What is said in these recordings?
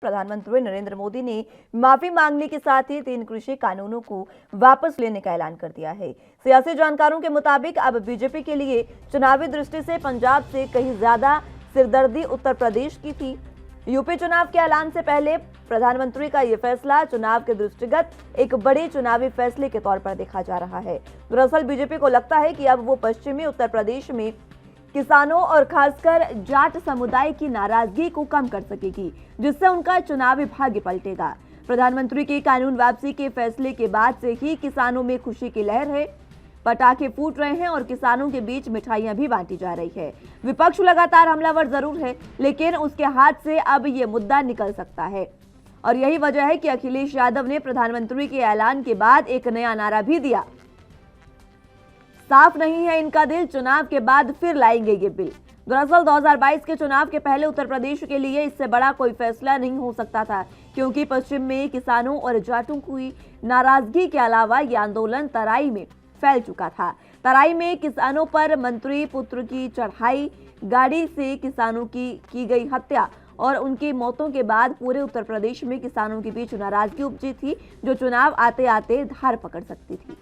प्रधानमंत्री नरेंद्र मोदी ने माफी मांगने के साथ ही 3 कृषि कानूनों को वापस लेने का ऐलान कर दिया है। सियासी जानकारों के मुताबिक अब बीजेपी के लिए चुनावी दृष्टि से पंजाब से कहीं ज्यादा सिरदर्दी उत्तर प्रदेश की थी। यूपी चुनाव के ऐलान से पहले प्रधानमंत्री का यह फैसला चुनाव के दृष्टिगत एक बड़े चुनावी फैसले के तौर पर देखा जा रहा है। दरअसल बीजेपी को लगता है कि अब वो पश्चिमी उत्तर प्रदेश में किसानों और खासकर जाट समुदाय की नाराजगी को कम कर सकेगी, जिससे उनका चुनावी भाग्य पलटेगा। प्रधानमंत्री के कानून वापसी के फैसले के बाद से ही किसानों में खुशी की लहर है। पटाखे फूट रहे हैं और किसानों के बीच मिठाइयां भी बांटी जा रही है। विपक्ष लगातार हमलावर जरूर है, लेकिन उसके हाथ से अब ये मुद्दा निकल सकता है और यही वजह है कि अखिलेश यादव ने प्रधानमंत्री के ऐलान के बाद एक नया नारा भी दिया। साफ नहीं है इनका दिल, चुनाव के बाद फिर लाएंगे ये बिल। दरअसल 2022 के चुनाव के पहले उत्तर प्रदेश के लिए इससे बड़ा कोई फैसला नहीं हो सकता था, क्योंकि पश्चिम में किसानों और जाटों की नाराजगी के अलावा यह आंदोलन तराई में फैल चुका था। तराई में किसानों पर मंत्री पुत्र की चढ़ाई, गाड़ी से किसानों की गई हत्या और उनकी मौतों के बाद पूरे उत्तर प्रदेश में किसानों के बीच नाराजगी उपजी थी, जो चुनाव आते आते धार पकड़ सकती थी।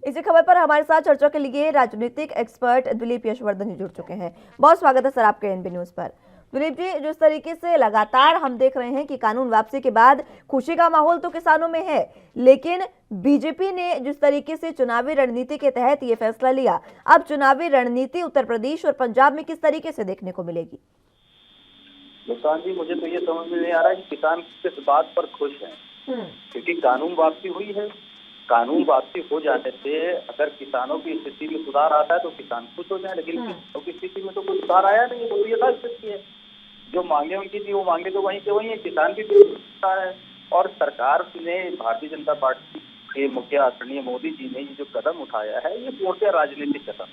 इसी खबर पर हमारे साथ चर्चा के लिए राजनीतिक एक्सपर्ट दिलीप यशवर्धन जी जुड़ चुके हैं। बहुत स्वागत है सर आपके एनबी न्यूज पर। दिलीप जी, जिस तरीके से लगातार हम देख रहे हैं कि कानून वापसी के बाद खुशी का माहौल तो किसानों में है, लेकिन बीजेपी ने जिस तरीके से चुनावी रणनीति के तहत ये फैसला लिया, अब चुनावी रणनीति उत्तर प्रदेश और पंजाब में किस तरीके से देखने को मिलेगी? नुकसान जी, मुझे तो ये समझ में नहीं आ रहा है कि किसान किस बात पर खुश हैं, क्योंकि कानून वापसी हुई है। कानून वापसी हो जाने से अगर किसानों की स्थिति में सुधार आता है तो किसान खुश हो जाए, लेकिन किसानों की स्थिति में तो कोई सुधार आया नहीं है। तो ये स्थिति है, जो मांगे उनकी थी वो मांगे तो वहीं के वहीं है, किसान भी है। और सरकार ने, भारतीय जनता पार्टी के मुखिया आदरणीय मोदी जी ने ये जो कदम उठाया है, ये पूर्णतः राजनीतिक कदम,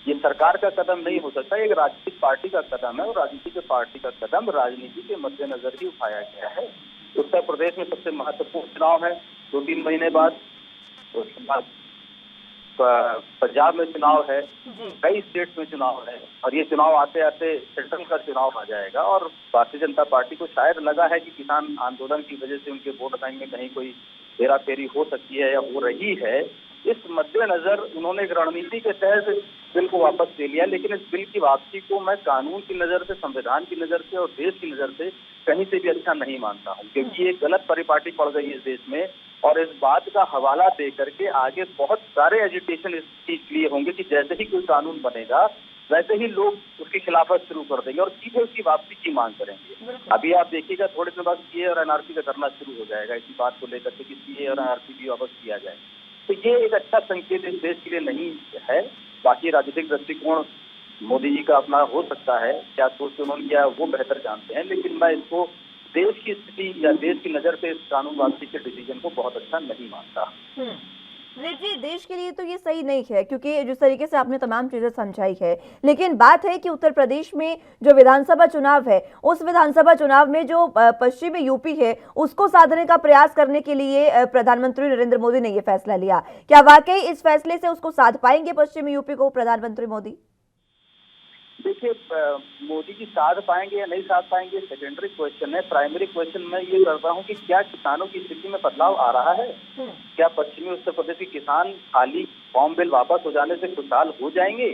ये सरकार का कदम नहीं हो सकता, एक राजनीतिक पार्टी का कदम है और राजनीतिक पार्टी का कदम राजनीति के मद्देनजर ही उठाया गया है। उत्तर प्रदेश में सबसे महत्वपूर्ण चुनाव है 2-3 महीने बाद, उसके बाद पंजाब में चुनाव है, कई स्टेट्स में चुनाव है और ये चुनाव आते आते सेंट्रल का चुनाव आ जाएगा। और भारतीय जनता पार्टी को शायद लगा है कि किसान आंदोलन की वजह से उनके वोट बैंक में कहीं कोई हेरा फेरी हो सकती है या हो रही है। इस मद्देनजर उन्होंने एक रणनीति के तहत बिल को वापस ले लिया, लेकिन इस बिल की वापसी को मैं कानून की नजर से, संविधान की नजर से और देश की नजर से कहीं से भी अच्छा नहीं मानता हूँ, क्योंकि ये गलत परिपाटी पड़ गई इस देश में। और इस बात का हवाला दे करके आगे बहुत सारे एजिटेशन इस चीज के लिए होंगे कि जैसे ही कोई कानून बनेगा वैसे ही लोग उसकी खिलाफत शुरू कर देंगे और सीधे उसकी वापसी की मांग करेंगे। अभी आप देखिएगा थोड़े दिन बाद सीए और एनआरसी का करना शुरू हो जाएगा, इसी बात को लेकर के कि सीए और एनआरसी भी वापस किया जाए। तो ये एक अच्छा संकेत इस देश के लिए नहीं है। बाकी राजनीतिक दृष्टिकोण मोदी जी का अपना हो सकता है, क्या सोच उन्होंने किया वो बेहतर जानते हैं, लेकिन मैं इसको देश की स्थिति या देश की नजर से इस कानून वापसी के डिसीजन को बहुत अच्छा नहीं मानता। जी, देश के लिए तो ये सही नहीं है, क्योंकि जिस तरीके से आपने तमाम चीजें समझाई है, लेकिन बात है कि उत्तर प्रदेश में जो विधानसभा चुनाव है, उस विधानसभा चुनाव में जो पश्चिमी यूपी है उसको साधने का प्रयास करने के लिए प्रधानमंत्री नरेंद्र मोदी ने ये फैसला लिया। क्या वाकई इस फैसले से उसको साध पाएंगे पश्चिमी यूपी को प्रधानमंत्री मोदी? देखिए, मोदी जी साध पाएंगे या नहीं साध पाएंगे सेकेंडरी क्वेश्चन है। प्राइमरी क्वेश्चन मैं ये करता हूँ कि क्या किसानों की स्थिति में बदलाव आ रहा है? क्या पश्चिमी उत्तर प्रदेश के किसान खाली फॉर्म बिल वापस हो जाने से खुशहाल हो जाएंगे?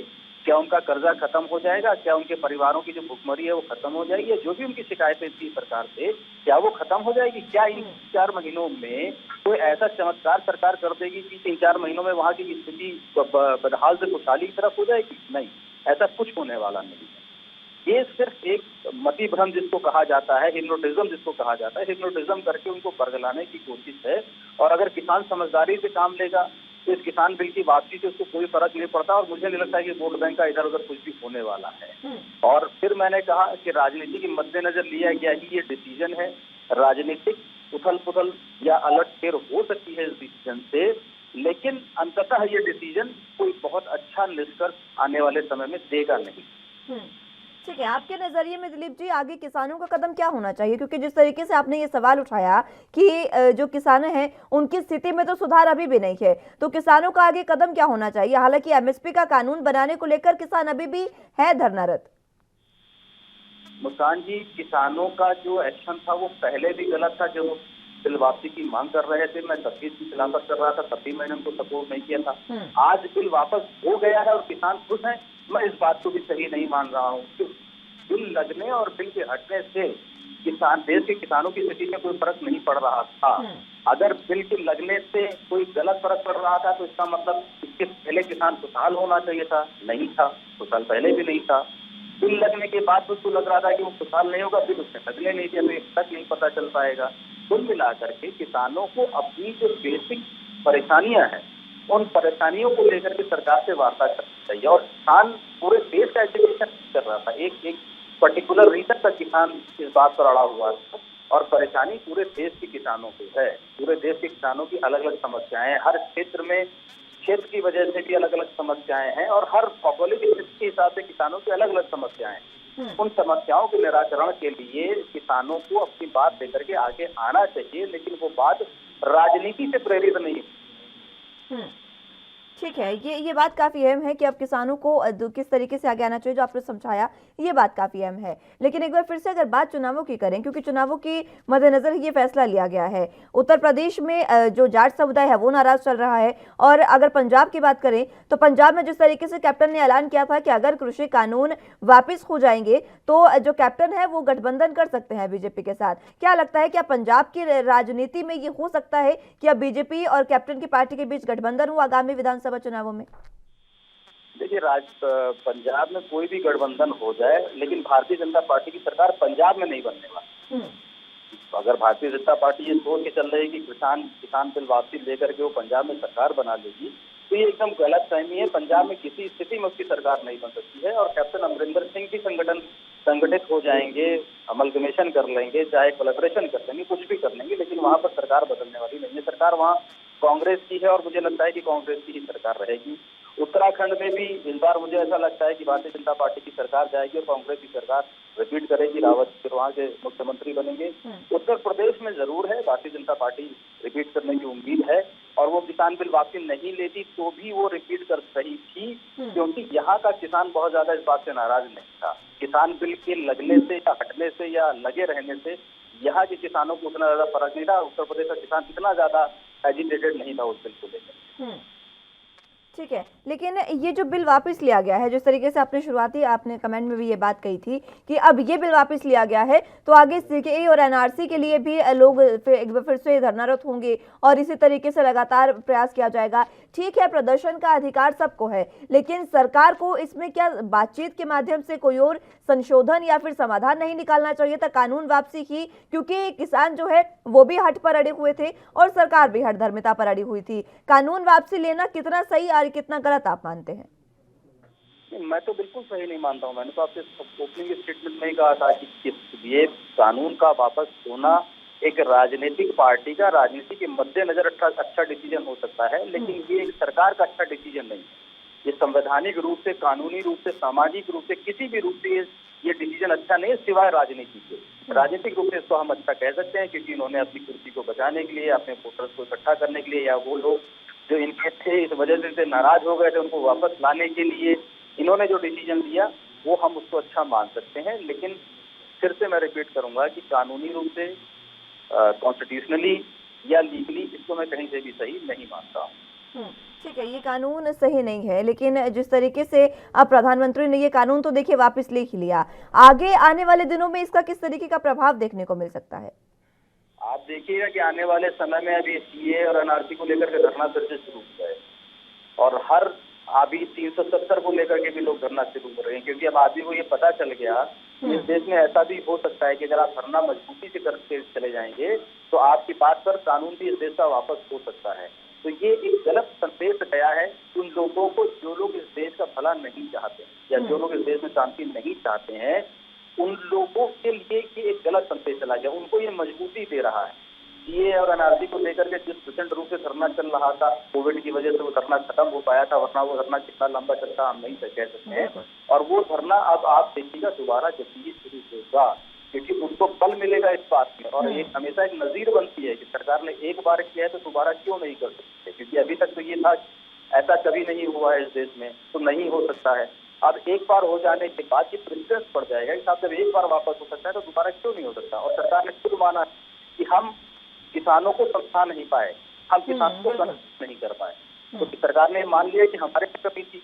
क्या उनका कर्जा खत्म हो जाएगा? क्या उनके परिवारों की जो भुखमरी है वो खत्म हो जाएगी? जो भी उनकी शिकायतें थी सरकार से, क्या वो खत्म हो जाएगी? क्या इन 4 महीनों में कोई ऐसा चमत्कार सरकार कर देगी कि 3-4 महीनों में वहाँ की स्थिति बदहाल से खुशहाली की तरफ हो जाएगी? नहीं, ऐसा कुछ होने वाला नहीं है। ये सिर्फ एक मति भ्रम जिसको कहा जाता है, हिप्नोटिज्म जिसको कहा जाता है, हिप्नोटिज्म करके उनको बरगलाने की कोशिश है। और अगर किसान समझदारी से काम लेगा तो इस किसान बिल की वापसी से उसको कोई फर्क नहीं पड़ता और मुझे नहीं लगता है कि वोट बैंक का इधर उधर कुछ भी होने वाला है। और फिर मैंने कहा कि राजनीति के मद्देनजर लिया गया ही ये डिसीजन है। राजनीतिक उथल पुथल या अलट फेर हो सकती है इस डिसीजन से, लेकिन अंततः ये डिसीजन कोई बहुत अच्छा निष्कर्ष आने वाले समय में देगा नहीं। ठीक है, आपके नजरिए में दिलीप जी आगे किसानों का कदम क्या होना चाहिए, क्योंकि जिस तरीके से आपने ये सवाल उठाया कि जो किसान हैं उनकी स्थिति में तो सुधार अभी भी नहीं है, तो किसानों का आगे कदम क्या होना चाहिए? हालांकि एमएसपी का कानून बनाने को लेकर किसान अभी भी है धरनारत। मुस्कान जी, किसानों का जो एक्शन था वो पहले भी गलत था। जब बिल वापसी की मांग कर रहे थे, मैं तब भी इसकी खिलाफत कर रहा था, तब भी मैंने उनको सपोर्ट नहीं किया था। आज बिल वापस हो गया है और किसान खुश हैं, मैं इस बात को भी सही नहीं मान रहा हूँ। बिल लगने और बिल के हटने से देश के किसानों की स्थिति में कोई फर्क नहीं पड़ रहा था। अगर बिल के लगने से कोई गलत फर्क पड़ रहा था तो इसका मतलब इसके पहले किसान खुशहाल होना चाहिए था, नहीं था, खुशहाल पहले भी नहीं था। बिल लगने के बाद उसको लग रहा था कि वो खुशहाल नहीं होगा, बिल उसने लगने नहीं दिया तो एक तक नहीं पता चल पाएगा। कुल मिलाकर के किसानों को अपनी जो बेसिक परेशानियां हैं उन परेशानियों को लेकर के सरकार से वार्ता करनी चाहिए। और किसान पूरे देश का एजुकेशन कर रहा था, एक पर्टिकुलर रीजन तक किसान इस बात पर अड़ा हुआ था और परेशानी पूरे देश के किसानों की है। पूरे देश के किसानों की अलग अलग समस्याएं हैं, हर क्षेत्र में क्षेत्र की वजह से भी अलग अलग समस्याएं हैं और हर भौगोलिक स्थिति के हिसाब से किसानों की अलग अलग समस्याएं हैं। उन समस्याओं के निराकरण के लिए किसानों को अपनी बात लेकर के आगे आना चाहिए, लेकिन वो बात राजनीति से प्रेरित नहीं। ठीक है, ये बात काफ़ी अहम है कि अब किसानों को किस तरीके से आगे आना चाहिए, जो आपने समझाया ये बात काफ़ी अहम है। लेकिन एक बार फिर से अगर बात चुनावों की करें, क्योंकि चुनावों के मद्देनजर ये फैसला लिया गया है। उत्तर प्रदेश में जो जाट समुदाय है वो नाराज चल रहा है, और अगर पंजाब की बात करें तो पंजाब में जिस तरीके से कैप्टन ने ऐलान किया था कि अगर कृषि कानून वापिस हो जाएंगे तो जो कैप्टन है वो गठबंधन कर सकते हैं बीजेपी के साथ। क्या लगता है, क्या पंजाब की राजनीति में ये हो सकता है कि अब बीजेपी और कैप्टन की पार्टी के बीच गठबंधन हो आगामी विधानसभा चुनावों में? देखिए, पंजाब में कोई भी गठबंधन हो जाए, लेकिन भारतीय जनता पार्टी की सरकार पंजाब में नहीं बनने वाली। अगर भारतीय जनता पार्टी ये सोच के चल रही है कि किसान बिल वापसी लेकर के वो पंजाब में सरकार बना लेगी, तो ये एकदम गलत फहमी है। पंजाब में किसी स्थिति में उसकी सरकार नहीं बन सकती है और कैप्टन अमरिंदर सिंह भी संगठित हो जाएंगे, अमलगमेशन कर लेंगे, चाहे कोलैबोरेशन कर लेंगे, कुछ भी कर लेंगे, लेकिन वहां पर सरकार बदलने वाली नहीं है। सरकार वहाँ कांग्रेस की है और मुझे लगता है कि कांग्रेस की ही सरकार रहेगी। उत्तराखंड में भी इस बार मुझे ऐसा लगता है कि भारतीय जनता पार्टी की सरकार जाएगी और कांग्रेस की सरकार रिपीट करेगी, रावत फिर वहाँ के मुख्यमंत्री बनेंगे। उत्तर प्रदेश में जरूर है, भारतीय जनता पार्टी रिपीट करने की उम्मीद है और वो किसान बिल वापसी नहीं लेती तो भी वो रिपीट कर रही थी, क्योंकि यहाँ का किसान बहुत ज्यादा इस बात से नाराज नहीं था। किसान बिल के लगने से या हटने से या लगे रहने से यहाँ के किसानों को उतना ज्यादा फर्क नहीं था। उत्तर प्रदेश का किसान इतना ज्यादा एजिटेटेड नहीं था उस बिल को लेकर। ठीक है, लेकिन ये जो बिल वापस लिया गया है, जिस तरीके से आपने कमेंट में भी ये बात कही थी कि अब ये बिल वापस लिया गया है तो आगे सीएए और एनआरसी के लिए भी लोग फिर से धरनारत होंगे और इसी तरीके से लगातार प्रयास किया जाएगा। ठीक है, प्रदर्शन का अधिकार सबको है, लेकिन सरकार को इसमें क्या बातचीत के माध्यम से कोई और संशोधन या फिर समाधान नहीं निकालना चाहिए था कानून वापसी की? क्योंकि किसान जो है वो भी हट पर अड़े हुए थे और सरकार भी हट धर्मिता पर अड़ी हुई थी। कानून वापसी लेना कितना सही और कितना गलत आप मानते हैं? मैं तो बिल्कुल सही नहीं मानता हूँ। मैंने तो आपसे ओपनिंग स्टेटमेंट में ही कहा था कि ये कानून का वापस होना एक राजनीतिक पार्टी का राजनीति के मद्देनजर अच्छा डिसीजन हो सकता है, लेकिन ये एक सरकार का अच्छा डिसीजन नहीं है। ये संवैधानिक रूप से, कानूनी रूप से, सामाजिक रूप से, किसी भी रूप से ये डिसीजन अच्छा नहीं है, सिवाय राजनीति के। राजनीतिक रूप से इसको हम अच्छा कह सकते हैं क्योंकि इन्होंने अपनी कुर्सी को बचाने के लिए, अपने वोटर्स को इकट्ठा करने के लिए, या वो लोग जो इनके थे इस वजह से नाराज हो गए थे उनको वापस लाने के लिए इन्होंने जो डिसीजन लिया वो हम उसको अच्छा मान सकते हैं। लेकिन फिर से मैं रिपीट करूंगा कि कानूनी रूप से, कॉन्स्टिट्यूशनली या लीगली इसको मैं कहीं से भी सही नहीं मानता हूँ। ठीक है, ये कानून सही नहीं है, लेकिन जिस तरीके से अब प्रधानमंत्री ने ये कानून तो देखिए वापस ले ही लिया, आगे आने वाले दिनों में इसका किस तरीके का प्रभाव देखने को मिल सकता है? आप देखिएगा कि आने वाले समय में अभी सीए और एनआरसी को लेकर के धरना फिर से शुरू हो जाए और हर अभी 370 को लेकर के भी लोग धरना शुरू कर रहे हैं, क्योंकि अब आदमी को ये पता चल गया इस देश में ऐसा भी हो सकता है कि अगर आप धरना मजबूती से करते चले जाएंगे तो आपकी बात पर कानून भी इस देश का वापस हो सकता है। तो ये एक गलत संदेश गया है उन लोगों को जो लोग इस देश का भला नहीं चाहते या जो लोग इस देश में शांति नहीं चाहते हैं, उन लोगों के लिए ये एक गलत संदेश चला गया, उनको ये मजबूती दे रहा है। सीए और एनआरसी को लेकर के जिस प्रचंड रूप से धरना चल रहा था, कोविड की वजह से वो धरना खत्म हो पाया था, वरना वो धरना कितना लंबा चलता हम नहीं कह सकते हैं। और वो धरना अब आप देखिएगा दोबारा जब ये शुरू होगा, क्योंकि उनको बल मिलेगा इस बात में, और एक हमेशा एक नजीर बनती है कि सरकार ने एक बार किया है तो दोबारा क्यों नहीं कर सकते, क्योंकि अभी तक तो ये था ऐसा कभी नहीं हुआ है इस देश में, तो नहीं हो सकता है। अब एक बार हो जाने के बाद ये प्रेसिडेंस पड़ जाएगा कि साहब जब एक बार वापस हो सकता है तो दोबारा क्यों नहीं हो सकता। और सरकार ने खुद माना कि हम किसानों को समझा नहीं पाए, हम किसानों को कन्विंस नहीं कर पाए, तो सरकार ने मान लिया कि हमारे कमी थी।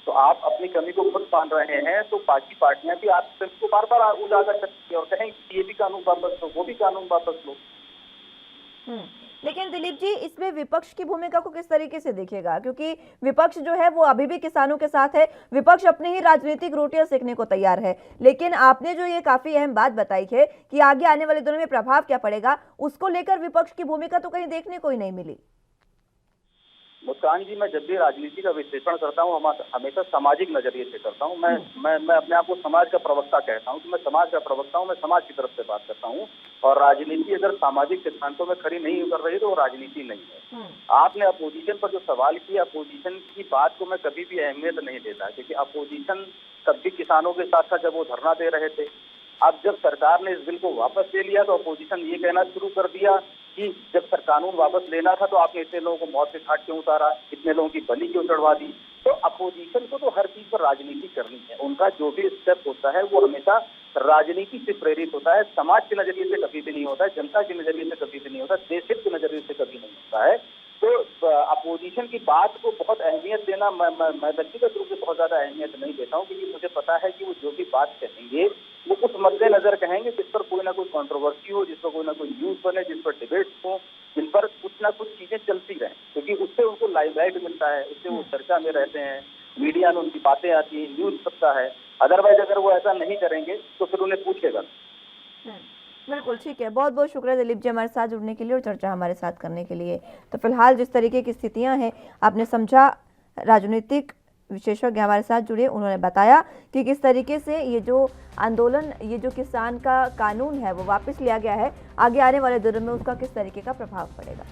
तो आप अपनी कमी को खुद मान रहे हैं, तो बाकी पार्टियां भी आपकी कमी को बार बार उजागर करती है और कहेंगे कि ये भी कानून वापस लो, वो भी कानून वापस लो। लेकिन दिलीप जी, इसमें विपक्ष की भूमिका को किस तरीके से देखिएगा, क्योंकि विपक्ष जो है वो अभी भी किसानों के साथ है, विपक्ष अपनी ही राजनीतिक रोटियां सेकने को तैयार है। लेकिन आपने जो ये काफी अहम बात बताई है कि आगे आने वाले दिनों में प्रभाव क्या पड़ेगा, उसको लेकर विपक्ष की भूमिका तो कहीं देखने को ही नहीं मिली। मुस्कान जी, मैं जब भी राजनीति का विश्लेषण करता हूँ हमेशा सामाजिक नजरिए से करता हूँ। मैं अपने आप को समाज का प्रवक्ता कहता हूँ कि मैं समाज का प्रवक्ता हूँ, मैं समाज की तरफ से बात करता हूँ। और राजनीति अगर सामाजिक सिद्धांतों में खड़ी नहीं कर रही तो वो राजनीति नहीं है। आपने अपोजिशन पर जो सवाल किया, अपोजिशन की बात को मैं कभी भी अहमियत नहीं देता, क्योंकि अपोजिशन तब भी किसानों के साथ था जब वो धरना दे रहे थे। अब जब सरकार ने इस बिल को वापस ले लिया तो अपोजिशन ये कहना शुरू कर दिया कि जब सर कानून वापस लेना था तो आपने इतने लोगों को मौत के घाट क्यों उतारा, इतने लोगों की बलि क्यों चढ़वा दी। तो अपोजिशन को तो हर चीज पर राजनीति करनी है, उनका जो भी स्टेप होता है वो हमेशा राजनीति से प्रेरित होता है, समाज के नजरिए से कभी भी नहीं होता है, जनता के नजरिए से कभी भी नहीं होता, देश हित के नजरिए से कभी नहीं होता है। तो अपोजिशन की बात को बहुत अहमियत देना मैं व्यक्तिगत रूप से बहुत ज्यादा अहमियत नहीं देता हूँ, क्योंकि मुझे पता है कि वो जो भी बात कहेंगे वो उस मद्देनजर कहेंगे जिस पर कोई ना कोई कंट्रोवर्सी हो, जिस पर कोई ना कोई न्यूज बने, जिस पर डिबेट्स हो, जिन पर कुछ ना कुछ चीजें चलती रहें, क्योंकि उससे उनको लाइमलाइट मिलता है, उससे वो चर्चा में रहते हैं, मीडिया में उनकी बातें आती हैं, न्यूज छपता है। अदरवाइज अगर वो ऐसा नहीं करेंगे तो फिर उन्हें पूछेगा। बिल्कुल ठीक है, बहुत बहुत शुक्रिया दिलीप जी हमारे साथ जुड़ने के लिए और चर्चा हमारे साथ करने के लिए। तो फिलहाल जिस तरीके की स्थितियां हैं आपने समझा, राजनीतिक विशेषज्ञ हमारे साथ जुड़े, उन्होंने बताया कि किस तरीके से ये जो आंदोलन, ये जो किसान का कानून है वो वापस लिया गया है, आगे आने वाले दिनों में उसका किस तरीके का प्रभाव पड़ेगा।